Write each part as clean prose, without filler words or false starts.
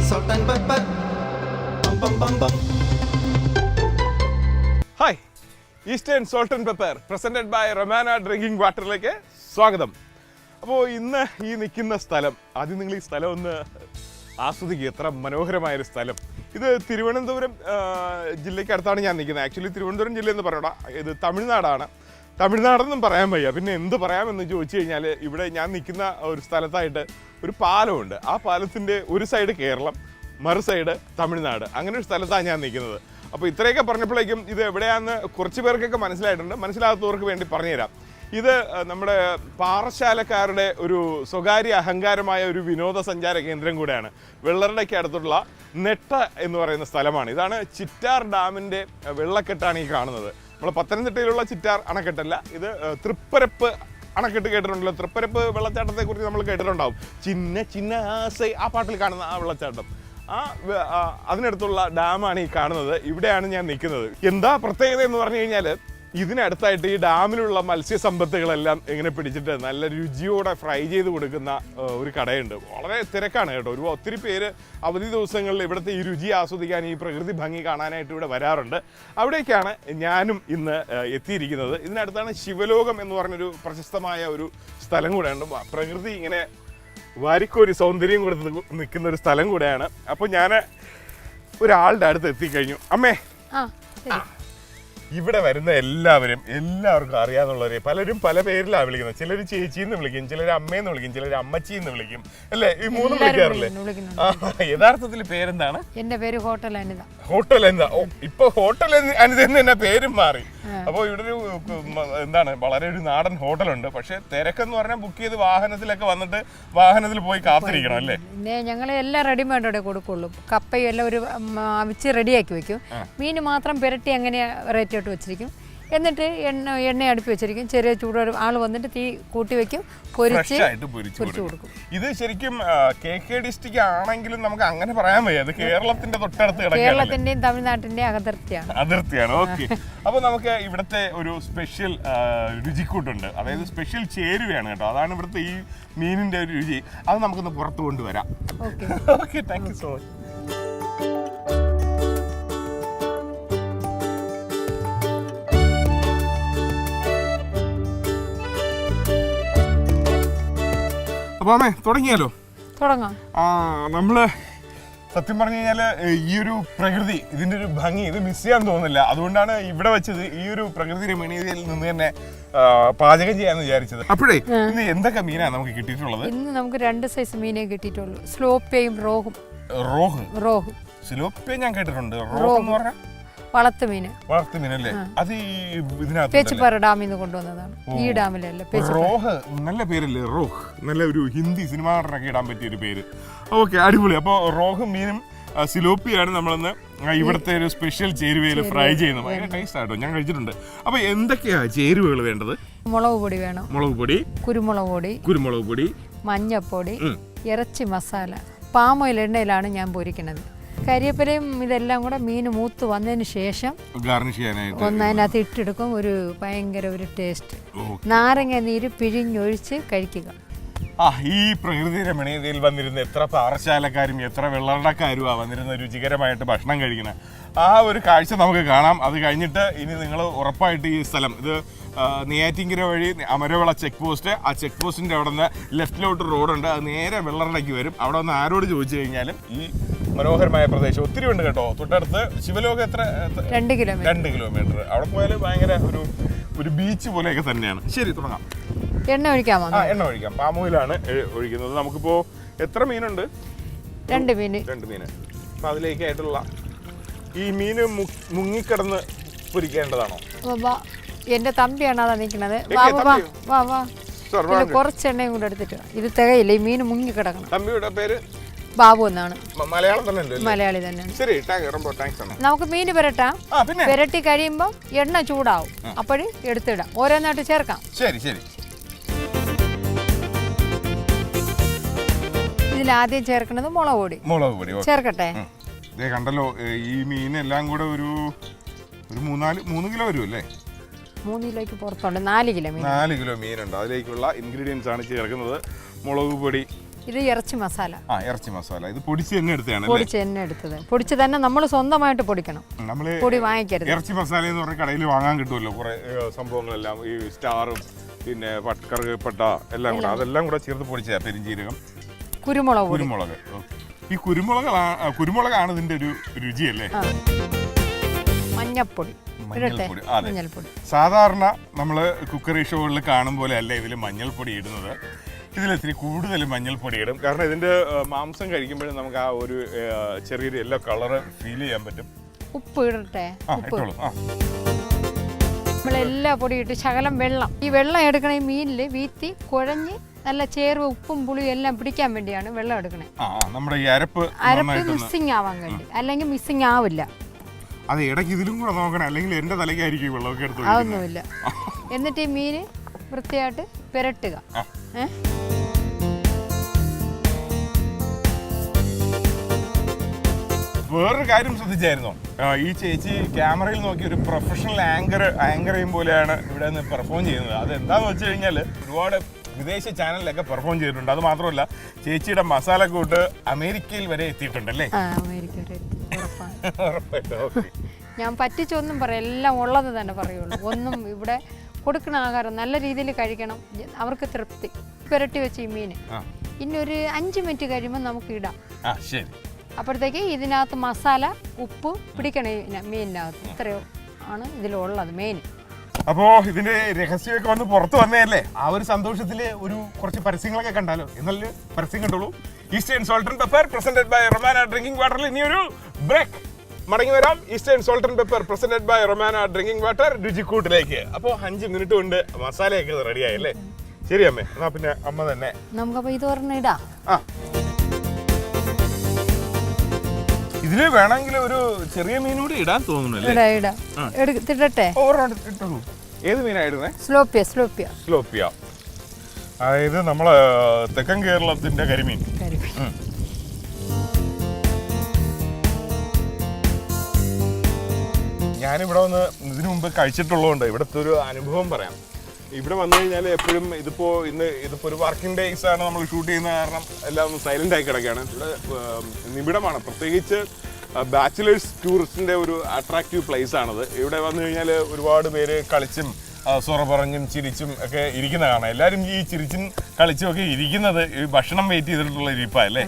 salt and pepper. Bum bum bum bum. ഹായ്, eastern salt and pepper presented by Romana drinking വാട്ടറിലേക്ക് സ്വാഗതം. അപ്പോൾ ഇന്ന് ഈ നിൽക്കുന്ന സ്ഥലം, ആദ്യം നിങ്ങൾ ഈ സ്ഥലം ഒന്ന് ആസ്വദിക്കുക. എത്ര മനോഹരമായൊരു സ്ഥലം. ഇത് തിരുവനന്തപുരം ജില്ലയ്ക്ക് അടുത്താണ് ഞാൻ നിൽക്കുന്നത്. ആക്ച്വലി തിരുവനന്തപുരം ജില്ല എന്ന് പറയണ്ട, ഇത് തമിഴ്നാടാണ്. തമിഴ്നാടെന്നും പറയാൻ വയ്യ, പിന്നെ എന്ത് പറയാമെന്ന് ചോദിച്ചു കഴിഞ്ഞാൽ ഇവിടെ ഞാൻ നിൽക്കുന്ന ഒരു സ്ഥലത്തായിട്ട് ഒരു പാലമുണ്ട്. ആ പാലത്തിൻ്റെ ഒരു സൈഡ് കേരളം, മറു സൈഡ് തമിഴ്നാട്. അങ്ങനെ ഒരു സ്ഥലത്താണ് ഞാൻ നിൽക്കുന്നത്. അപ്പോൾ ഇത്രയൊക്കെ പറഞ്ഞപ്പോഴേക്കും ഇത് എവിടെയാണെന്ന് കുറച്ച് പേർക്കൊക്കെ മനസ്സിലായിട്ടുണ്ട്. മനസ്സിലാകാത്തവർക്ക് വേണ്ടി പറഞ്ഞുതരാം. ഇത് നമ്മുടെ പാറശാലക്കാരുടെ ഒരു സ്വകാര്യ അഹങ്കാരമായ ഒരു വിനോദസഞ്ചാര കേന്ദ്രം കൂടെയാണ്. വെള്ളറടയ്ക്ക് അടുത്തുള്ള നെട്ട എന്ന് പറയുന്ന സ്ഥലമാണ്. ഇതാണ് ചിറ്റാർ ഡാമിൻ്റെ വെള്ളക്കെട്ടാണ് ഈ കാണുന്നത്. നമ്മൾ പത്തനംതിട്ടയിലുള്ള ചിറ്റാർ അണക്കെട്ടല്ല, ഇത് തൃപ്പരപ്പ് അണക്കെട്ട് കേട്ടിട്ടുണ്ടല്ലോ. തൃപ്പരപ്പ് വെള്ളച്ചാട്ടത്തെക്കുറിച്ച് നമ്മൾ കേട്ടിട്ടുണ്ടാവും. ചിന്ന ചിന്ന ആസൈ, ആ പാട്ടിൽ കാണുന്ന ആ വെള്ളച്ചാട്ടം, അതിനടുത്തുള്ള ഡാമാണ് ഈ കാണുന്നത്. ഇവിടെയാണ് ഞാൻ നിൽക്കുന്നത്. എന്താ പ്രത്യേകത എന്ന് പറഞ്ഞു കഴിഞ്ഞാൽ, ഇതിനടുത്തായിട്ട് ഈ ഡാമിലുള്ള മത്സ്യസമ്പത്തുകളെല്ലാം ഇങ്ങനെ പിടിച്ചിട്ട് നല്ല രുചിയോടെ ഫ്രൈ ചെയ്ത് കൊടുക്കുന്ന ഒരു കടയുണ്ട്. വളരെ തിരക്കാണ് കേട്ടോ. ഒത്തിരി പേര് അവധി ദിവസങ്ങളിൽ ഇവിടുത്തെ ഈ രുചി ആസ്വദിക്കാൻ, ഈ പ്രകൃതി ഭംഗി കാണാനായിട്ട് ഇവിടെ വരാറുണ്ട്. അവിടേക്കാണ് ഞാനും ഇന്ന് എത്തിയിരിക്കുന്നത്. ഇതിനടുത്താണ് ശിവലോകം എന്ന് പറഞ്ഞൊരു പ്രശസ്തമായ ഒരു സ്ഥലം കൂടെയുണ്ട്. പ്രകൃതി ഇങ്ങനെ വാരിക്കോരി സൗന്ദര്യം കൊടുത്ത് നിൽക്കുന്ന ഒരു സ്ഥലം കൂടെയാണ്. അപ്പോൾ ഞാൻ ഒരാളുടെ അടുത്ത് എത്തിക്കഴിഞ്ഞു. അമ്മേ, ഇവിടെ വരുന്ന എല്ലാവർക്കും അറിയാന്നുള്ളവരെ പലരും പല പേരിലാണ് വിളിക്കുന്നത്. ചിലർ ചേച്ചിന്ന് വിളിക്കും, ചിലർ അമ്മയെന്ന് വിളിക്കും, ചിലർ അമ്മച്ചിന്ന് വിളിക്കും, അല്ലേ? ഈ മൂന്നും വിളിക്കാറില്ലേ? യഥാർത്ഥത്തിൽ പേരെന്താണ്? എന്റെ പേര് ഹോട്ടൽ അനിത. ഹോട്ടൽ അനിത. ഇപ്പൊ ഹോട്ടൽ അനിത എന്ന് തന്നെ പേരും മാറി. അപ്പോൾ ഇവിടെ ഒരു വളരെ ഒരു നാടൻ ഹോട്ടലുണ്ട്. പക്ഷെ തിരക്കെന്ന് പറഞ്ഞാൽ ബുക്ക് ചെയ്ത് വാഹനത്തിലൊക്കെ വന്നിട്ട് വാഹനത്തിൽ പോയി കാത്തിരിക്കണം, അല്ലേ? പിന്നെ ഞങ്ങൾ എല്ലാം റെഡിമെയ്ഡോടെ കൊടുക്കുള്ളൂ. കപ്പയും എല്ലാം ഒരു അവിച്ച് റെഡിയാക്കി വെക്കും. മീൻ മാത്രം പുരട്ടി അങ്ങനെ റേറ്റ് ഇട്ട് വെച്ചിരിക്കും. എന്നിട്ട് എണ്ണ അടുപ്പി വെച്ചിരിക്കും. ചെറിയ ചൂട് ആൾ വന്നിട്ട് തീ കൂട്ടി വെക്കും, പൊരിച്ച് കൊടുക്കും. ഇത് ശരിക്കും KK ഡിസ്ട്രിക്റ്റ് ആണെങ്കിലും നമുക്ക് അങ്ങനെ പറയാൻ വയ്യ. അത് കേരളത്തിന്റെ തൊട്ടടുത്ത് കേരളത്തിന്റെയും തമിഴ്നാട്ടിന്റെയും അതിർത്തിയാണ്. ഓക്കെ, അപ്പൊ നമുക്ക് ഇവിടുത്തെ ഒരു സ്പെഷ്യൽ രുചിക്കൂട്ടുണ്ട്. അതായത് സ്പെഷ്യൽ ചേരുവയാണ് കേട്ടോ. അതാണ് ഇവിടുത്തെ ഈ മീനിന്റെ ഒരു രുചി. അത് നമുക്കൊന്ന് പുറത്തു കൊണ്ടുവരാം. Okay, thank you so much. അപ്പോൾ അമ്മേ, തുടങ്ങിയാലോ? തുടങ്ങാം. നമ്മള് സത്യം പറഞ്ഞു കഴിഞ്ഞാൽ ഈ ഒരു പ്രകൃതി, ഇതിന്റെ ഒരു ഭംഗി ഇത് മിസ് ചെയ്യാൻ തോന്നുന്നില്ല. അതുകൊണ്ടാണ് ഇവിടെ വെച്ചത് ഈ ഒരു പ്രകൃതി രമണീയതയിൽ നിന്ന് തന്നെ പാചകം ചെയ്യാന്ന് വിചാരിച്ചത്. അപ്പോഴേ ഇന്ന് എന്തൊക്കെ മീനാണ് നമുക്ക് കിട്ടിയിട്ടുള്ളത്? ഇന്ന് നമുക്ക് 2 സൈസ് മീനേ കിട്ടിയിട്ടുള്ളൂ. സ്ലോപ്പിയും റോഹും. റോഹു സിലോപ്പിയ ഞാൻ കേട്ടിട്ടുണ്ട്. റോഹു എന്ന് പറഞ്ഞാൽ വളർത്തുമീനല്ലേ? അത് ഇതിനകത്ത് പേച്ചിപ്പാറ ഡാമിൽ നിന്ന് കൊണ്ടുവന്നതാണ്. ഈ ഡാമിലല്ല. റോഹ് നല്ല പേരല്ലേ? റോഹ് നല്ല ഒരു ഹിന്ദി സിനിമ നടനൊക്കെ ഇടാൻ പറ്റിയ ഒരു പേര്. ഓക്കെ, അടിപൊളി. അപ്പോൾ റോഹും മീനും സിലോപ്പിയാണ് നമ്മളിന്ന് ഇവിടുത്തെ ഒരു സ്പെഷ്യൽ ചേരുവയിൽ ഫ്രൈ ചെയ്യുന്നത്. ഭയങ്കര ടേസ്റ്റ് ആട്ടോ, ഞാൻ കഴിച്ചിട്ടുണ്ട്. അപ്പൊ എന്തൊക്കെയാ ചേരുവകൾ വേണ്ടത്? മുളക് പൊടി വേണം, മുളക് പൊടി, കുരുമുളക് പൊടി, മഞ്ഞപ്പൊടി, ഇറച്ചി മസാല. പാം ഓയിൽ എണ്ണയിലാണ് ഞാൻ പൊരിക്കുന്നത്. കരിവേപ്പിലയും ഇതെല്ലാം കൂടെ മീൻ മൂത്ത് വന്നതിന് ശേഷം ഗാർണിഷ് ചെയ്യാനായിട്ട് അതിനകത്ത് ഇട്ടെടുക്കും. ഭയങ്കര ഒരു ടേസ്റ്റ്. നാരങ്ങ നീര് പിഴിഞ്ഞൊഴിച്ച് കഴിക്കുക. ഈ പ്രകൃതി രമണീയതയിൽ വന്നിരുന്ന എത്ര പാറശാലക്കാരും എത്ര വെള്ളറടക്കാരും വന്നിരുന്ന രുചികരമായിട്ട് ഭക്ഷണം കഴിക്കുന്നത്. ആ ഒരു കാഴ്ച നമുക്ക് കാണാം. അത് കഴിഞ്ഞിട്ട് ഇനി നിങ്ങൾ ഉറപ്പായിട്ട് ഈ സ്ഥലം, ഇത് നെയ്യാറ്റിൻകര വഴി അമരവിള ചെക്ക് പോസ്റ്റ്, ആ ചെക്ക് പോസ്റ്റിൻ്റെ അവിടെ നിന്ന് ലെഫ്റ്റിലോട്ട് റോഡുണ്ട്. അത് നേരെ വെള്ളറടയ്ക്ക് വരും. അവിടെ ഒന്ന് ആരോട് ചോദിച്ചു കഴിഞ്ഞാലും ഈ മനോഹരമായ പ്രദേശം ഒത്തിരി ഉണ്ട് കേട്ടോ. തൊട്ടടുത്ത് ശിവലോകം എത്ര 2 കിലോമീറ്റർ. അവിടെ പോയാൽ ഭയങ്കര ഒരു ബീച്ച് പോലെയൊക്കെ തന്നെയാണ്. ശരി, തുടങ്ങാം. എണ്ണ ഒഴിക്കാമോ? എണ്ണ ഒഴിക്കാം. പാമോയിലാണ് ഒഴിക്കുന്നത്. നമുക്കിപ്പോ എത്ര മീനുണ്ട്? 2 മീൻ. അപ്പൊ അതിലേക്കായിട്ടുള്ള ഈ മീന് മുങ്ങിക്കിടന്ന് പൊരിക്കേണ്ടതാണോ? എന്റെ തമ്പിയാണ് അതാ നിൽക്കുന്നത്. കുറച്ച് എണ്ണയും കൂടെ എടുത്തിട്ട്. ഇത് തികയില്ല, ഈ മീൻ മുങ്ങിക്കിടക്കണം. തമ്പിയുടെ പേര് ബാബു എന്നാണ്. മലയാളി തന്നെയാണ്. ശരി, നമുക്ക് മീൻ പുരട്ടാം. പുരട്ടി കഴിയുമ്പോൾ എണ്ണ ചൂടാവും. അപ്പോഴും എടുത്തിടാം. ഓരോന്നായിട്ട് ചേർക്കാം. ശരി ശരി. ഇതിലാദ്യം ചേർക്കുന്നത് മുളക് പൊടി ചേർക്കട്ടെ. കണ്ടല്ലോ, ഈ മീനെല്ലാം കൂടെ ഒരു 3 കിലോ വരും അല്ലേ? 3 കിലോയ്ക്ക് പുറത്തുണ്ട്. 4 കിലോ മീനുണ്ട്. അതിലേക്കുള്ള ഇൻഗ്രീഡിയൻസ് ആണ് ചേർക്കുന്നത്. മുളക് പൊടി, ഇത് ഇറച്ചി മസാല. ഇറച്ചി മസാല. ഇത് പൊടിച്ച് തന്നെ എടുത്തതാണ്. പൊടിച്ച് തന്നെ എടുത്തത്. പൊടിച്ച് തന്നെ നമ്മൾ സ്വന്തമായിട്ട് പൊടിക്കണം. നമ്മൾ പൊടി വാങ്ങിക്കരുത്. ഇറച്ചി മസാല എന്ന് പറഞ്ഞ കടയിൽ വാങ്ങാൻ കിട്ടുമല്ലോ കുറെ സംഭവങ്ങളെല്ലാം. ഈ സ്റ്റാറും പിന്നെ കറുകപ്പട്ട എല്ലാം കൂടെ അതെല്ലാം കൂടെ ചേർത്ത് പൊടിച്ച പെരിഞ്ചീരകം, കുരുമുളക്. ഈ കുരുമുളകാണ് ഇതിന്റെ ഒരു രുചിയല്ലേ? മഞ്ഞപ്പൊടി. സാധാരണ നമ്മൾ കുക്കറി ഷോകളിൽ കാണും പോലെ അല്ല ഇതിൽ മഞ്ഞൾപ്പൊടി ഇടുന്നത്. ഇതിലിത്തിരി കൂടുതൽ മഞ്ഞൾപ്പൊടി ഇടും. കാരണം ഇതിന്റെ മാംസം കഴിക്കുമ്പോഴും നമുക്ക് ആ ഒരു ചെറിയൊരു യെല്ലോ കളറ് ഫീൽ ചെയ്യാൻ പറ്റും. ഉപ്പ് ഇടട്ടെ. നമ്മളെല്ലാ പൊടി ഇട്ട് ശകലം വെള്ളം. ഈ വെള്ളം എടുക്കണ ഈ മീനിൽ വീത്തി കുഴഞ്ഞ് നല്ല ചേർവ് ഉപ്പും പുളിയും എല്ലാം പിടിക്കാൻ വേണ്ടിയാണ് വെള്ളം എടുക്കണേ. നമ്മുടെ ഈ അരപ്പ് മിസ്സിങ് ആവാൻ വേണ്ടി. അല്ലെങ്കിൽ മിസ്സിങ് ആവില്ല. അത് ഇടയ്ക്ക് ഇതിലും കൂടെ നോക്കണം, അല്ലെങ്കിൽ എന്റെ തലയ്ക്കായിരിക്കും വെള്ളമൊക്കെ എടുത്ത്. അതൊന്നുമില്ല. എന്നിട്ട് ഈ മീന് വൃത്തിയായിട്ട് പുരട്ടുക. വേറൊരു കാര്യം ശ്രദ്ധിച്ചായിരുന്നോ? ഈ ചേച്ചി ക്യാമറയിൽ നോക്കി ഒരു പ്രൊഫഷണൽ ആങ്കറേയും പോലെയാണ് ഇവിടെ നിന്ന് പെർഫോം ചെയ്യുന്നത്. അത് എന്താണെന്ന് വെച്ച് കഴിഞ്ഞാൽ ഒരുപാട് വിദേശ ചാനലിലൊക്കെ പെർഫോം ചെയ്തിട്ടുണ്ട്. അത് മാത്രമല്ല ചേച്ചിയുടെ മസാലക്കൂട്ട് അമേരിക്കയിൽ വരെ എത്തിയിട്ടുണ്ടല്ലേ? ഞാൻ പറ്റിച്ചൊന്നും പറയാം, എല്ലാം ഉള്ളത് തന്നെ പറയുള്ളൂ. ഒന്നും ഇവിടെ കൊടുക്കണ ആഹാരം നല്ല രീതിയിൽ കഴിക്കണം, അവർക്ക് തൃപ്തി. പുരട്ടി വെച്ച് ഈ മീന് ഇനി ഒരു 5 മിനിറ്റ് കഴിയുമ്പോൾ നമുക്ക് ഇടാം. അപ്പോഴത്തേക്ക് ഇതിനകത്ത് മസാല ഉപ്പ് പിടിക്കണ മീനിനകത്ത്. ഇത്രയോ ആണ് ഇതിലുള്ളത് മെയിൻ. അപ്പോ ഇതിന്റെ രഹസ്യമൊക്കെ വന്ന് പുറത്ത് വന്നതല്ലേ? ആ ഒരു സന്തോഷത്തില് കുറച്ച് പരസ്യങ്ങളൊക്കെ കണ്ടാലോ? എന്നാലും പരസ്യം കണ്ടോളൂ. Eastern salt and pepper presented by Romana drinking വാട്ടറിൽ ഇനി ഒരു ബ്രേക്ക്. മടങ്ങി വരാം. Eastern salt and pepper presented by Romana drinking water രുചിക്കൂട്ടിലേക്ക്. അപ്പോൾ 5 മിനിറ്റ് കൊണ്ട് മസാലയൊക്കെ റെഡിയായല്ലേ? ശരി അമ്മേ, എന്നാ പിന്നെ അമ്മ തന്നെ നമുക്കപ്പോ ഇത് പറഞ്ഞ ഇടാം. ഇതില് വേണമെങ്കിൽ ഒരു ചെറിയ മീനൂടെ ഇടാൻ തോന്നുന്നു. ഏത് മീനായിരുന്നേ? സ്ലോപ്പിയ. അതായത് നമ്മള് തെക്കൻ കേരളത്തിന്റെ കരിമീൻ. ഞാനിവിടെ വന്ന് ഇതിനു മുമ്പ് കഴിച്ചിട്ടുള്ളതുകൊണ്ട് ഇവിടുത്തെ ഒരു അനുഭവം പറയാം. ഇവിടെ വന്നു കഴിഞ്ഞാൽ എപ്പോഴും ഇതിപ്പോ ഒരു വർക്കിംഗ് ഡേയ്സ് ആണ് നമ്മൾ ഷൂട്ട് ചെയ്യുന്ന കാരണം എല്ലാം ഒന്ന് സൈലന്റ് ആയി കിടക്കുകയാണ്. ഇവിടെ നിബിഡമാണ്. പ്രത്യേകിച്ച് ബാച്ചിലേഴ്സ് ടൂറിസ്റ്റിന്റെ ഒരു അട്രാക്റ്റീവ് പ്ലേസ് ആണത്. ഇവിടെ വന്നു കഴിഞ്ഞാൽ ഒരുപാട് പേര് കളിച്ചും സൊറ പറഞ്ഞും ചിരിച്ചും ഒക്കെ ഇരിക്കുന്ന കാണാം. എല്ലാവരും ഈ ചിരിച്ചും കളിച്ചും ഒക്കെ ഇരിക്കുന്നത് ഈ ഭക്ഷണം വെയിറ്റ് ചെയ്തിട്ടുള്ള ഇരിപ്പല്ലേ?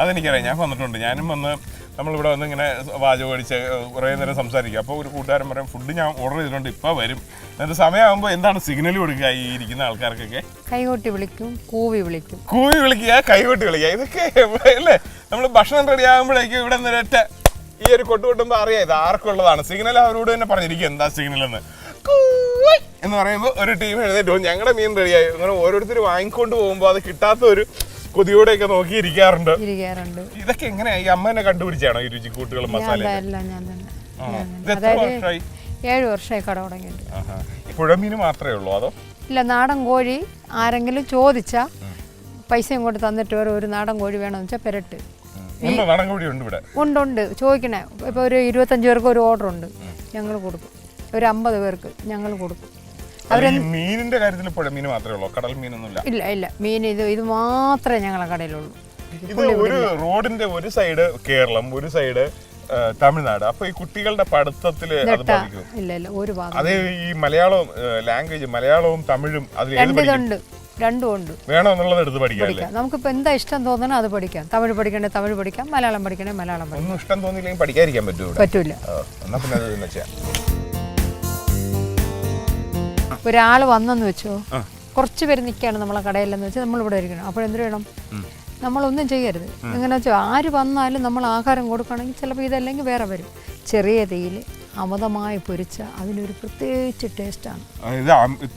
അതെനിക്കറിയാം. ഞാൻ വന്നിട്ടുണ്ട്. ഞാനും വന്ന് നമ്മളിവിടെ വന്ന് ഇങ്ങനെ വാചകം അടിച്ച് കുറേ നേരം സംസാരിക്കും. അപ്പോൾ ഒരു കൂട്ടുകാരൻ പറയും ഫുഡ് ഞാൻ ഓർഡർ ചെയ്തിട്ടുണ്ട്, ഇപ്പോൾ വരും. എന്നിട്ട് സമയമാകുമ്പോൾ എന്താണ് സിഗ്നൽ കൊടുക്കുക ഈ ഇരിക്കുന്ന ആൾക്കാർക്കൊക്കെ? കൈകൊട്ടി വിളിക്കും, കൂവി വിളിക്കുക, കൈകൊട്ടി വിളിക്കുക. ഇതൊക്കെ അല്ലേ നമ്മൾ ഭക്ഷണം റെഡി ആകുമ്പോഴേക്കും ഇവിടെ നിന്നിട്ട് ഈ ഒരു കൊട്ടുകൊട്ടുമ്പോൾ അറിയാം ഇത് ആർക്കുള്ളതാണ്. സിഗ്നൽ അവരോട് തന്നെ പറഞ്ഞിരിക്കും എന്താ സിഗ്നൽ എന്ന് പറയുമ്പോൾ ഒരു ടീം എഴുന്നേറ്റ് പോകും, ഞങ്ങളുടെ മീൻ റെഡിയായി. അങ്ങനെ ഓരോരുത്തർ വാങ്ങിക്കൊണ്ട് പോകുമ്പോൾ അത് കിട്ടാത്ത ഒരു കൊതിയോടെയൊക്കെ നോക്കി ഇരിക്കാറുണ്ട്. ഇതൊക്കെ എങ്ങനെയാ ഈ അമ്മേനെ കണ്ടുപിടിച്ചാണോ ഈ രുചിക്കൂട്ടുകളും മസാല? 7 വർഷമായി കട തുടങ്ങിയിട്ട്. പുഴമീൻ മാത്രമേ ഉള്ളൂ അതോ? ഇല്ല, നാടൻ കോഴി ആരെങ്കിലും ചോദിച്ചാൽ പൈസയും കൊണ്ട് തന്നിട്ട് ഒരു നാടൻ കോഴി വേണമെന്ന് വെച്ചാൽ പെരട്ട്. നാടൻ കോഴി ഉണ്ട് ഇവിടെ? ഉണ്ട്. ചോദിക്കണേ. ഇപ്പോൾ ഒരു 25 പേർക്ക് ഒരു ഓർഡർ ഉണ്ട്, ഞങ്ങൾ കൊടുക്കും. ഒരു 50 പേർക്ക് ഞങ്ങൾ കൊടുക്കും. മീനിന്റെ കാര്യത്തിൽ പുഴമീൻ മാത്രമേ ഉള്ളൂ, കടൽ മീനൊന്നുമില്ല? ഇല്ല, മീൻ ഇത് മാത്രമേ ഞങ്ങളെ കടയിലുള്ളൂ. ഇത് ഒരു റോഡിന്റെ ഒരു സൈഡ് കേരളം, ഒരു സൈഡ് തമിഴ്നാട്. അപ്പൊ ഈ കുട്ടികളുടെ പഠിത്തത്തില് അത് ബാധിക്കും? ഇല്ല, ഒരു ഭാഗം. അതേ ഈ മലയാളവും ലാംഗ്വേജ് മലയാളവും തമിഴും അതിൽ രണ്ടും ഉണ്ട്. വേണോ എന്നുള്ളത് എടുത്ത് പഠിക്കാം. നമുക്കിപ്പോ എന്താ ഇഷ്ടം തോന്നണോ അത് പഠിക്കാം. തമിഴ് പഠിക്കണേ തമിഴ് പഠിക്കാം, മലയാളം പഠിക്കണേ മലയാളം പഠിക്കാം. ഒന്നും ഇഷ്ടം തോന്നിയില്ലെങ്കിൽ പഠിക്കാതിരിക്കാൻ പറ്റൂല. എന്നാ പിന്നെ അത് തന്നെ ചെയ്യാം. ഒരാൾ വന്നെന്ന് വെച്ചോ, കുറച്ച് പേര് നിൽക്കുകയാണ് നമ്മളെ കടയിലെന്ന് വെച്ചാൽ നമ്മളിവിടെ ഇരിക്കണം. അപ്പോൾ എന്ത് വേണം? നമ്മളൊന്നും ചെയ്യരുത്. എങ്ങനെ വെച്ചാൽ ആര് വന്നാലും നമ്മൾ ആഹാരം കൊടുക്കുകയാണെങ്കിൽ ചിലപ്പോൾ ഇതല്ലെങ്കിൽ വേറെ വരും. ചെറിയ തീയിൽ അമിതമായി പൊരിച്ച അതിനൊരു പ്രത്യേകിച്ച് ടേസ്റ്റാണ്.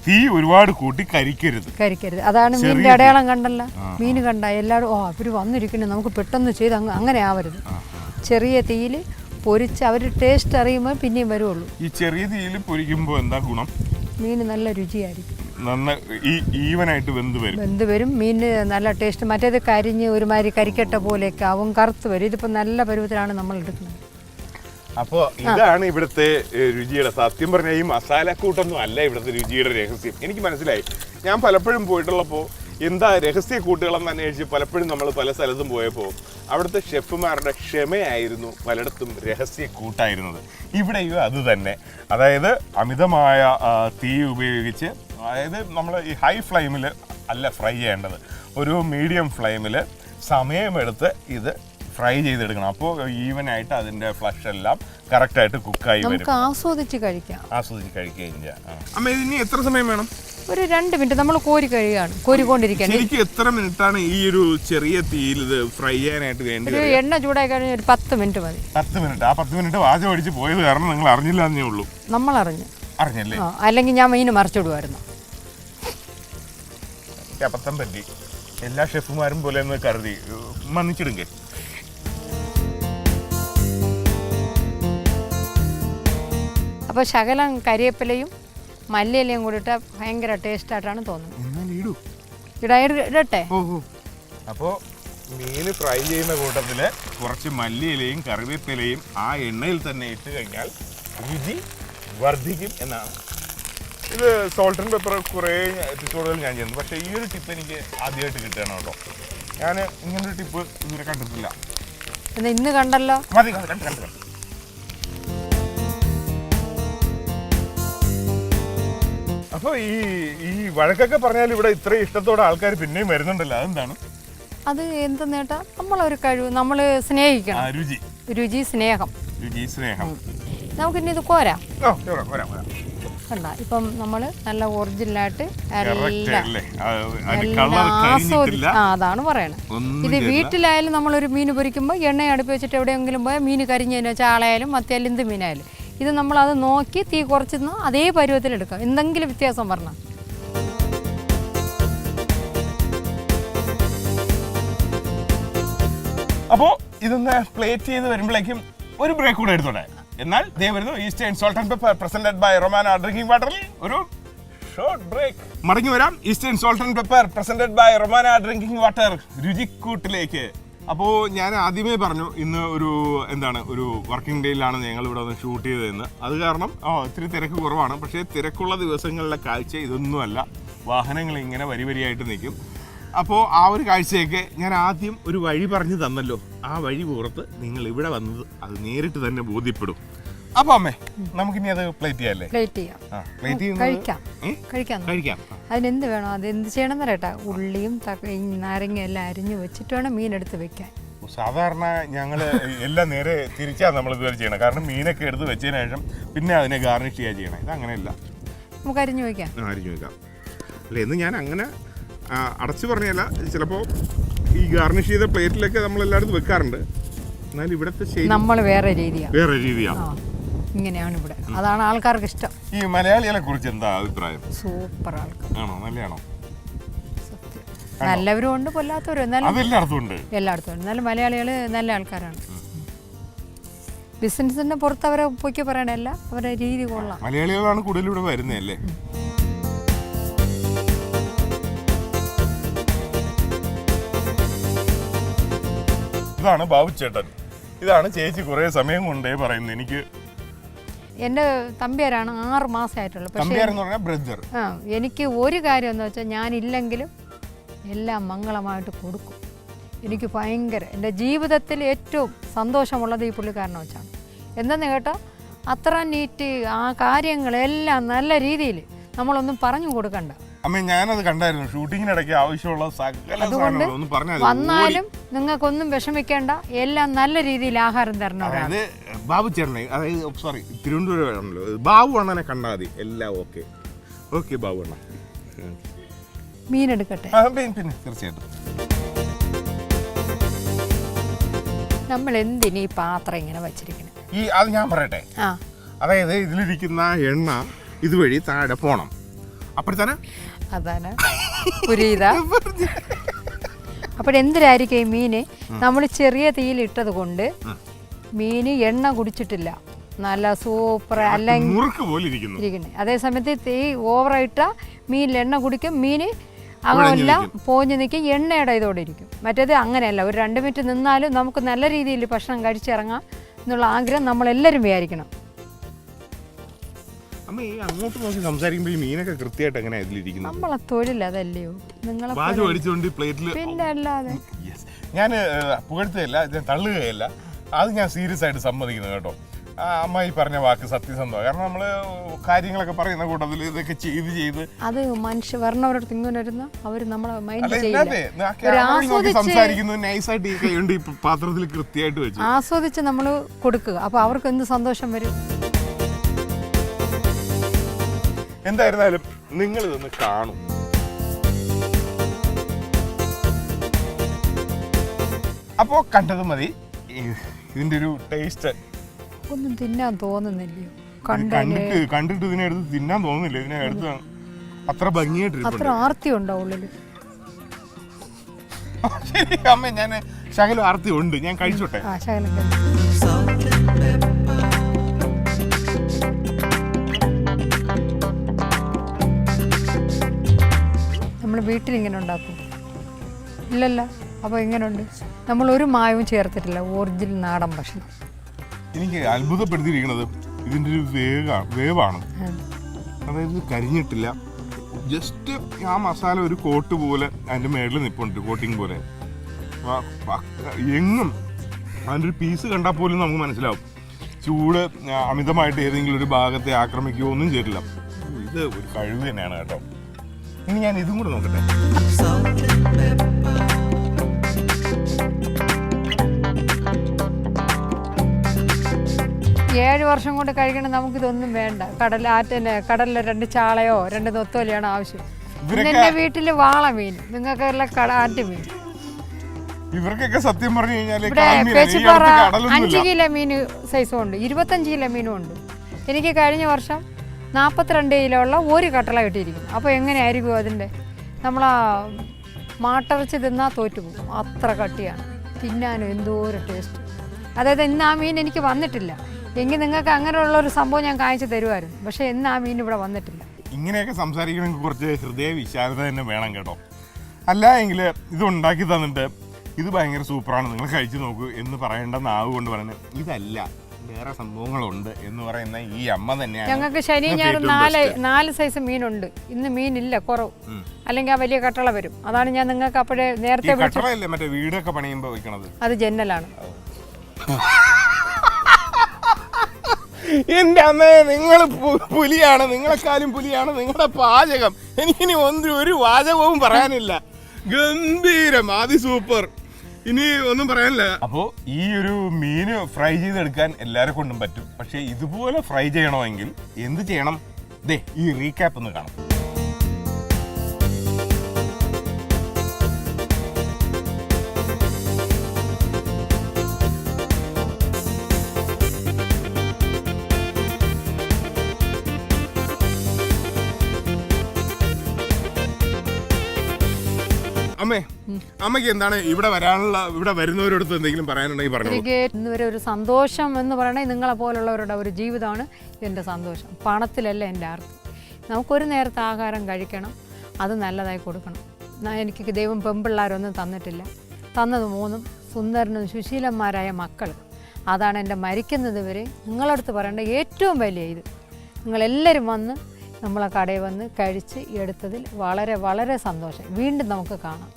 തീ ഒരുപാട് കൂട്ടി കരിക്കരുത്. അതാണ് മീനിന്റെ അടയാളം. കണ്ടല്ല, മീൻ കണ്ട എല്ലാവരും അവർ വന്നിരിക്കുന്നു നമുക്ക് പെട്ടെന്ന് ചെയ്ത് അങ്ങനെ ആവരുത്. ചെറിയ തീയിൽ പൊരിച്ച് അവർ ടേസ്റ്റ് അറിയുമ്പോൾ പിന്നെയും വരുള്ളൂ. ഈ ചെറിയ തീയിൽ പൊരിക്കുമ്പോൾ എന്താ ഗുണം? മീൻ നല്ല രുചിയായിരിക്കും, ഈവനായിട്ട് വെന്ത് വരും. മീനിന് നല്ല ടേസ്റ്റ്. മറ്റേത് കരിഞ്ഞ് ഒരുമാതിരി കരിക്കട്ട പോലെയൊക്കെ ആവും, കറുത്ത് വരും. ഇതിപ്പോൾ നല്ല പരുവത്തിലാണ് നമ്മൾ എടുക്കുന്നത്. അപ്പോൾ ഇതാണ് ഇവിടുത്തെ രുചിയുടെ സത്യം പറഞ്ഞാൽ ഈ മസാലക്കൂട്ടൊന്നും അല്ല ഇവിടുത്തെ രുചിയുടെ രഹസ്യം. എനിക്ക് മനസ്സിലായി. ഞാൻ പലപ്പോഴും പോയിട്ടുള്ളപ്പോൾ എന്താ രഹസ്യ കൂട്ടുകളെന്ന് അന്വേഷിച്ച് പലപ്പോഴും നമ്മൾ പല സ്ഥലത്തും പോയപ്പോൾ അവിടുത്തെ ഷെഫുമാരുടെ ക്ഷമയായിരുന്നു പലയിടത്തും രഹസ്യ കൂട്ടായിരുന്നത്. ഇവിടെയും അത് തന്നെ. അതായത് അമിതമായ തീ ഉപയോഗിച്ച്, അതായത് നമ്മൾ ഈ ഹൈ ഫ്ലെയിമിൽ അല്ല ഫ്രൈ ചെയ്യേണ്ടത്, ഒരു മീഡിയം ഫ്ലെയിമിൽ സമയമെടുത്ത് ഇത് ഫ്രൈ ചെയ്തെടുക്കണം. അപ്പോൾ ഈവനായിട്ട് അതിൻ്റെ ഫ്ലഷ് എല്ലാം കറക്റ്റായിട്ട് കുക്കായി വരും. ആസ്വദിച്ച് കഴിക്കുകയും ചെയ്യാം. അമ്മ ഇതിന് എത്ര സമയം വേണം? ഒരു 2 മിനിറ്റ് നമ്മൾ കോരിക്കൊണ്ടിരിക്കുകയാണ്. എനിക്ക് എത്ര മിനിറ്റാണ് ഈ ഒരു ചെറിയ തീയിൽ ഇത് ഫ്രൈ ചെയ്യാനായിട്ട് വേണ്ടി? എണ്ണ ചൂടായി കഴിഞ്ഞാൽ ഒരു 10 മിനിറ്റ് മതി. 10 മിനിറ്റ്. ആ 10 മിനിറ്റ് വാചം അടിച്ച് പോയത് കാരണം നിങ്ങൾ അറിഞ്ഞില്ല എന്നേ ഉള്ളൂ. നമ്മൾ അറിഞ്ഞല്ലേ? അല്ലെങ്കിൽ ഞാൻ മീൻ മറിച്ചിടുമായിരുന്നു. അബദ്ധം പറ്റി. എല്ലാ ഷെഫുമാരും പോലെ എന്ന് കരുതി മന്നിച്ചിടുങ്കേ. അപ്പോൾ ശകലം കരിവേപ്പിലയും മല്ലിയിലയും കൂടിയിട്ട് ഭയങ്കര ടേസ്റ്റായിട്ടാണ് തോന്നുന്നത്. ഇടട്ടെ. അപ്പോൾ മീൻ ഫ്രൈ ചെയ്യുന്ന കൂട്ടത്തിൽ കുറച്ച് മല്ലിയിലയും കറിവേപ്പിലയും ആ എണ്ണയിൽ തന്നെ ഇട്ട് കഴിഞ്ഞാൽ രുചി വർദ്ധിക്കും എന്നാണ്. ഇത് സോൾട്ട് ആൻഡ് പെപ്പർ കുറേ എപ്പിസോഡുകൾ ഞാൻ ചെയ്യുന്നു. പക്ഷേ ഈ ഒരു ടിപ്പ് എനിക്ക് ആദ്യമായിട്ട് കിട്ടുകയാണ് കേട്ടോ. ഞാൻ ഇങ്ങനൊരു ടിപ്പ് ഇതുവരെ കണ്ടിട്ടില്ല. ഇന്ന് കണ്ടല്ലോ. മതി, കണ്ടു. അപ്പോൾ ഈ വഴക്കൊക്കെ പറഞ്ഞാൽ ഇവിടെ ഇത്രയും ഇഷ്ടത്തോടെ ആൾക്കാർ പിന്നെയും വരുന്നുണ്ടല്ലോ, അതെന്താണ്? അത് എന്ത് നേട്ടാ, നമ്മളൊരു കഴിവ്, നമ്മൾ സ്നേഹിക്കണം. രുചി സ്നേഹം. നമുക്കിനി ഇത് കോരാം. കണ്ട, ഇപ്പം നമ്മൾ നല്ല ഒറിജിനലായിട്ട് അതാണ് പറയണത്. ഇത് വീട്ടിലായാലും നമ്മളൊരു മീൻ പൊരിക്കുമ്പോൾ എണ്ണ അടുപ്പ് വെച്ചിട്ട് എവിടെയെങ്കിലും പോയാൽ മീൻ കരിഞ്ഞതിന് ചാളയായാലും മത്തിയായാലും എന്ത് മീനായാലും ഇത് നമ്മളത് നോക്കി തീ കുറച്ച് അതേ പരുവത്തിലെടുക്കാം. എന്തെങ്കിലും വ്യത്യാസം പറഞ്ഞാൽ അപ്പോൾ ഇതൊന്ന് പ്ലേറ്റ് ചെയ്ത് വരുമ്പോഴേക്കും ഒരു ബ്രേക്ക് കൂടെ എടുത്തോട്ടെ. എന്നാൽ ദേ വരുന്നു eastern salt and pepper presented by Romana drinking വാട്ടറിൽ ഒരു ഷോർട്ട് ബ്രേക്ക്. മടങ്ങി വരാം. Eastern salt and pepper presented by Romana drinking water രുചിക്കൂട്ടിലേക്ക്. അപ്പോൾ ഞാൻ ആദ്യമേ പറഞ്ഞു ഇന്ന് ഒരു വർക്കിംഗ് ഡേയിലാണ് ഞങ്ങൾ ഇവിടെ ഒന്ന് ഷൂട്ട് ചെയ്തതെന്ന്. അത് കാരണം ഇത്തിരി തിരക്ക് കുറവാണ്. പക്ഷേ തിരക്കുള്ള ദിവസങ്ങളിലെ കാഴ്ച ഇതൊന്നുമല്ല. വാഹനങ്ങൾ ഇങ്ങനെ വരിയായിട്ട് നിൽക്കും. അപ്പോൾ ആ ഒരു കാഴ്ചയൊക്കെ ഞാൻ ആദ്യം ഒരു വഴി പറഞ്ഞു തന്നല്ലോ. ആ വഴി പുറത്ത് നിങ്ങൾ ഇവിടെ വന്നത് അത് നേരിട്ട് തന്നെ ബോധ്യപ്പെടും. അപ്പൊ അമ്മേ, നമുക്കിനി അത് പ്ലേറ്റ് ചെയ്യാല്ലേ? കഴിക്കാം. അതിനെന്ത് വേണം, അതെന്ത് ചെയ്യണം എന്നറിയട്ടാ. ഉള്ളിയും നാരങ്ങ എല്ലാം അരിഞ്ഞു വെച്ചിട്ട് വേണം മീനെടുത്ത് വെക്കാൻ. സാധാരണ ഞങ്ങള് എല്ലാം നേരെ തിരിച്ചാണ് നമ്മൾ ഇതുവരെ ചെയ്യണം. കാരണം മീനൊക്കെ എടുത്ത് വെച്ചതിന് ശേഷം പിന്നെ അതിനെ ഗാർണിഷ് ചെയ്യാൻ ചെയ്യണം. ഇത് അങ്ങനെയല്ല, നമുക്ക് അരിഞ്ഞു വെക്കാം. അല്ല, എന്ന് ഞാൻ അങ്ങനെ അടച്ചു പറഞ്ഞല്ല. ചിലപ്പോൾ ഈ ഗാർണിഷ് ചെയ്ത പ്ലേറ്റിലൊക്കെ നമ്മൾ എല്ലായിടത്തും വെക്കാറുണ്ട്. എന്നാൽ ഇവിടുത്തെ നമ്മൾ വേറെ രീതിയാണ്. ഇങ്ങനെയാണ് ഇവിടെ. അതാണ് ആൾക്കാർക്ക് ഇഷ്ടം. ഈ മലയാളികളെ കുറിച്ച് എന്താ അഭിപ്രായം? സൂപ്പർ ആൾക്കാർ. ആണോ? നല്ലതാണോ? നല്ലവരും ഉണ്ട്, കൊല്ലാത്തവരും. എന്നാലും എല്ലായിടത്തും എന്നാലും മലയാളികൾ നല്ല ആൾക്കാരാണ്. ബിസിനസിന്റെ പുറത്ത് അവരെ പൊക്കി പറയണല്ല, അവരുടെ രീതി കൊള്ളാം. മലയാളികളാണ് കൂടുതൽ ഇവിടെ വരുന്നതല്ലേ? ഇതാണ് ബാബു ചേട്ടൻ. ഇതാണ് ചേച്ചി കുറേ സമയം കൊണ്ടേ പറയുന്നത്. എനിക്ക് എൻ്റെ തമ്പിയാരാണ്, 6 മാസമായിട്ടുള്ളൂ. പക്ഷേ എനിക്ക് ഒരു കാര്യം എന്ന് വെച്ചാൽ ഞാനില്ലെങ്കിലും എല്ലാം മംഗളമായിട്ട് കൊടുക്കും. എനിക്ക് ഭയങ്കര എൻ്റെ ജീവിതത്തിൽ ഏറ്റവും സന്തോഷമുള്ളത് ഈ പുള്ളിക്കാരനെ വെച്ചാണ്. എന്തെന്ന് കേട്ടോ, അത്ര നീറ്റ് ആ കാര്യങ്ങളെല്ലാം നല്ല രീതിയിൽ നമ്മളൊന്നും പറഞ്ഞു കൊടുക്കണ്ട. അമ്മ, ഞാനത് കണ്ടായിരുന്നു ഷൂട്ടിങ്ങിനിടയ്ക്ക് ആവശ്യമുള്ള വന്നാലും നിങ്ങൾക്കൊന്നും വിഷമിക്കേണ്ട, എല്ലാം നല്ല രീതിയിൽ ആഹാരം തരണം. അതായത് ബാബു ചേട്ടനെ, അതായത് സോറി തിരുവനന്തപുരമാണല്ലോ, ബാബു അണ്ണനെ കണ്ടാൽ മതി, എല്ലാം ഓക്കെ ബാബു അണ്ണ. മീനെടുക്കട്ടെ? പിന്നെ തീർച്ചയായിട്ടും. നമ്മൾ എന്തിനീ പാത്രം ഇങ്ങനെ വച്ചിരിക്കുന്നത്? അത് ഞാൻ പറയട്ടെ. അതായത് ഇതിലിരിക്കുന്ന എണ്ണ ഇതുവഴി താഴെ പോണം. അപ്പോഴത്തേന് അതാണ് പുരീത. അപ്പോഴെന്തിനായിരിക്കും ഈ മീന് നമ്മൾ ചെറിയ തീയിലിട്ടത് കൊണ്ട് മീന് എണ്ണ കുടിച്ചിട്ടില്ല, നല്ല സൂപ്പർ അല്ലെങ്കിൽ ഇരിക്കുന്നത്. അതേസമയത്ത് തീ ഓവറായിട്ട മീനിൽ എണ്ണ കുടിക്കും, മീന് അങ്ങനെല്ലാം പോഞ്ഞ് നിൽക്കും, എണ്ണയുടെ ഇതോടെ ഇരിക്കും. മറ്റേത് അങ്ങനെയല്ല, ഒരു 2 മിനിറ്റ് നിന്നാലും നമുക്ക് നല്ല രീതിയിൽ ഭക്ഷണം കഴിച്ചിറങ്ങാം എന്നുള്ള ആഗ്രഹം നമ്മളെല്ലാവരും വിചാരിക്കണം. അമ്മ ഈ അങ്ങോട്ട് നോക്കി സംസാരിക്കുമ്പോൾ ഈ മീനൊക്കെ കൃത്യമായിട്ട് എങ്ങനെയാ ഇതിലിരിക്കുന്നത്? നമ്മളെ തൊഴിൽ അതല്ലയോ നിങ്ങളെ വാജ് മേടിച്ചുകൊണ്ട് പ്ലേറ്റിൽ. പിന്നെ അല്ലാതെ ഞാൻ പുകഴ്ത്തുകയല്ല, ഞാൻ തള്ളുകയല്ല, അത് ഞാൻ സീരിയസ് ആയിട്ട് സമ്മതിക്കുന്നു കേട്ടോ. അമ്മ ഈ പറഞ്ഞ വാക്ക് സത്യസന്ധമാണ്. കാരണം നമ്മള് കാര്യങ്ങളൊക്കെ പറയുന്ന കൂട്ടത്തിൽ ഇതൊക്കെ ചെയ്ത് അത് മനുഷ്യ വരണവരോട് തിങ്ങുന്ന അവര് നമ്മളെ മൈൻഡ് സംസാരിക്കുന്നത് നൈസായിട്ട് ഈ കൈകൊണ്ട് ഈ പാത്രത്തിൽ കൃത്യമായിട്ട് വെച്ചു ആസ്വദിച്ച് നമ്മൾ കൊടുക്കുക. അപ്പൊ അവർക്ക് എന്ത് സന്തോഷം വരും. എന്തായിരുന്നാലും നിങ്ങൾ ഇതൊന്ന് കാണും. അപ്പോ കണ്ടത് മതി. ഇതിന്റെ ഒരു ടേസ്റ്റ് ഒന്നും തിന്നാൻ തോന്നുന്നില്ലയോ? കണ്ടിട്ട് ഇതിനെ എടുത്ത് തിന്നാൻ തോന്നുന്നില്ല. ഇതിനെ എടുത്ത് അത്ര ഭംഗിയായിട്ട് അത്ര ആർത്തി ഉണ്ടോ ഉള്ളില്? ശരി അമ്മ, ഞാൻ ശകലം ആർത്തി ഉണ്ട്, ഞാൻ കഴിച്ചോട്ടെ. നമ്മൾ വീട്ടിലിങ്ങനെ ഉണ്ടാക്കും ഇല്ലല്ലോ. അപ്പോൾ എങ്ങനെയുണ്ട്? നമ്മളൊരു മായവും ചേർത്തിട്ടില്ല, ഒറിജിനൽ നാടൻ ഭക്ഷണം. എനിക്ക് അത്ഭുതപ്പെടുത്തിയിരിക്കുന്നത് ഇതിൻ്റെ ഒരു വേവാണ്. അതായത് കരിഞ്ഞിട്ടില്ല, ജസ്റ്റ് ആ മസാല ഒരു കോട്ട് പോലെ അതിൻ്റെ മേളിൽ നിൽപ്പുണ്ട്, കോട്ടിങ് പോലെ. എങ്ങും അതിൻ്റെ ഒരു പീസ് കണ്ടാൽ പോലും നമുക്ക് മനസ്സിലാവും ചൂട് അമിതമായിട്ട് ഏതെങ്കിലും ഒരു ഭാഗത്തെ ആക്രമിക്കുകയോ ഒന്നും ചെയ്തില്ല. ഇത് ഒരു കഴിവ് തന്നെയാണ് കേട്ടോ. ഇനി ഞാൻ ഇതും കൂടെ നോക്കട്ടെ. 7 വർഷം കൊണ്ട് കഴിക്കണം. നമുക്കിതൊന്നും വേണ്ട. കടലിലെ 2 ചാളയോ 2 നൊത്തോലിയാണ് ആവശ്യം. എന്റെ വീട്ടില് വാള മീൻ, നിങ്ങൾക്കെല്ലാം ആറ്റ് മീൻ. ഇവർക്കൊക്കെ സത്യം പറഞ്ഞു കഴിഞ്ഞാൽ 5 കിലോ മീൻ സൈസും ഉണ്ട്, 25 കിലോ മീനും ഉണ്ട്. എനിക്ക് കഴിഞ്ഞ വർഷം 42 കിലോ ഉള്ള ഒരു കട്ടള കിട്ടിയിരിക്കുന്നു. അപ്പോൾ എങ്ങനെയായിരിക്കും അതിൻ്റെ? നമ്മളാ മാട്ടിറച്ചി തിന്നാൽ തോറ്റുപോകും, അത്ര കട്ടിയാണ്. തിന്നാനും എന്തോ ഒരു ടേസ്റ്റ്. അതായത് ഇന്ന് ആ മീൻ എനിക്ക് വന്നിട്ടില്ല എങ്കിൽ നിങ്ങൾക്ക് അങ്ങനെയുള്ളൊരു സംഭവം ഞാൻ കാണിച്ചു തരുമായിരുന്നു. പക്ഷേ ഇന്ന് ആ മീൻ ഇവിടെ വന്നിട്ടില്ല. ഇങ്ങനെയൊക്കെ സംസാരിക്കണമെങ്കിൽ കുറച്ച് ഹൃദയ വിശാലത തന്നെ വേണം കേട്ടോ. അല്ല എങ്കിൽ ഇത് ഉണ്ടാക്കി തന്നിട്ട് ഇത് ഭയങ്കര സൂപ്പറാണ്, നിങ്ങൾ കഴിച്ചു നോക്കൂ എന്ന് പറയേണ്ട നാവ് കൊണ്ട് പറയുന്നത് ഇതല്ല, വേറെ സംഭവങ്ങളുണ്ട് എന്ന് പറയുന്ന ഈ അമ്മ തന്നെയാണ്. ഞങ്ങൾക്ക് ശനി ഞായർ 4 സൈസ് മീനുണ്ട്. ഇന്ന് മീനില്ല, കുറവ്. അല്ലെങ്കിൽ ആ വലിയ കട്ടള വരും. അതാണ് ഞാൻ നിങ്ങൾക്ക് അപ്പോഴേ നേരത്തെ മറ്റേ വീടൊക്കെ പണിയുമ്പോൾ വെക്കണത്. അത് ജന്നലാണ്. എന്റെ അമ്മേ, നിങ്ങൾ പുലിയാണ്, നിങ്ങളെക്കാളും പുലിയാണ് നിങ്ങളുടെ പാചകം. എനിക്കിനി ഒരു വാചകവും പറയാനില്ല. ഗംഭീരം, ആദി സൂപ്പർ, ഇനി ഒന്നും പറയാനില്ല. അപ്പോൾ ഈ ഒരു മീന് ഫ്രൈ ചെയ്തെടുക്കാൻ എല്ലാവരെ കൊണ്ടും പറ്റും. പക്ഷെ ഇതുപോലെ ഫ്രൈ ചെയ്യണമെങ്കിൽ എന്ത് ചെയ്യണം? ദേ ഈ റീക്യാപ്പ് ഒന്ന് കാണാം. അമ്മയ്ക്ക് എന്താണ് ഇവിടെ വരുന്നവരോടത്ത് എന്തെങ്കിലും പറയാനുണ്ടെങ്കിൽ പറഞ്ഞു. എനിക്ക് ഇന്നുവരെ ഒരു സന്തോഷം എന്ന് പറയണേ നിങ്ങളെ പോലുള്ളവരുടെ ഒരു ജീവിതമാണ് എൻ്റെ സന്തോഷം. പണത്തിലല്ല എൻ്റെ ആർത്തി. നമുക്കൊരു നേരത്തെ ആഹാരം കഴിക്കണം, അത് നല്ലതായി കൊടുക്കണം. എനിക്ക് ദൈവം പെൺപിള്ളാരൊന്നും തന്നിട്ടില്ല. തന്നത് 3 സുന്ദരനും സുശീലന്മാരായ മക്കൾ. അതാണ് എൻ്റെ മരിക്കുന്നത് വരെ നിങ്ങളടുത്ത് പറയേണ്ട ഏറ്റവും വലിയ ഇത്. നിങ്ങളെല്ലാവരും വന്ന് നമ്മളെ കടയിൽ വന്ന് കഴിച്ച് എടുത്തതിൽ വളരെ വളരെ സന്തോഷം. വീണ്ടും നമുക്ക് കാണാം.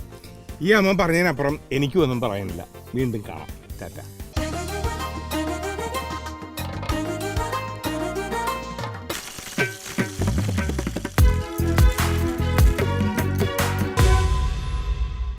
ഈ അമ്മ പറഞ്ഞതിനപ്പുറം എനിക്കും ഒന്നും പറയാനില്ല. വീണ്ടും കാണാം. ടാറ്റ.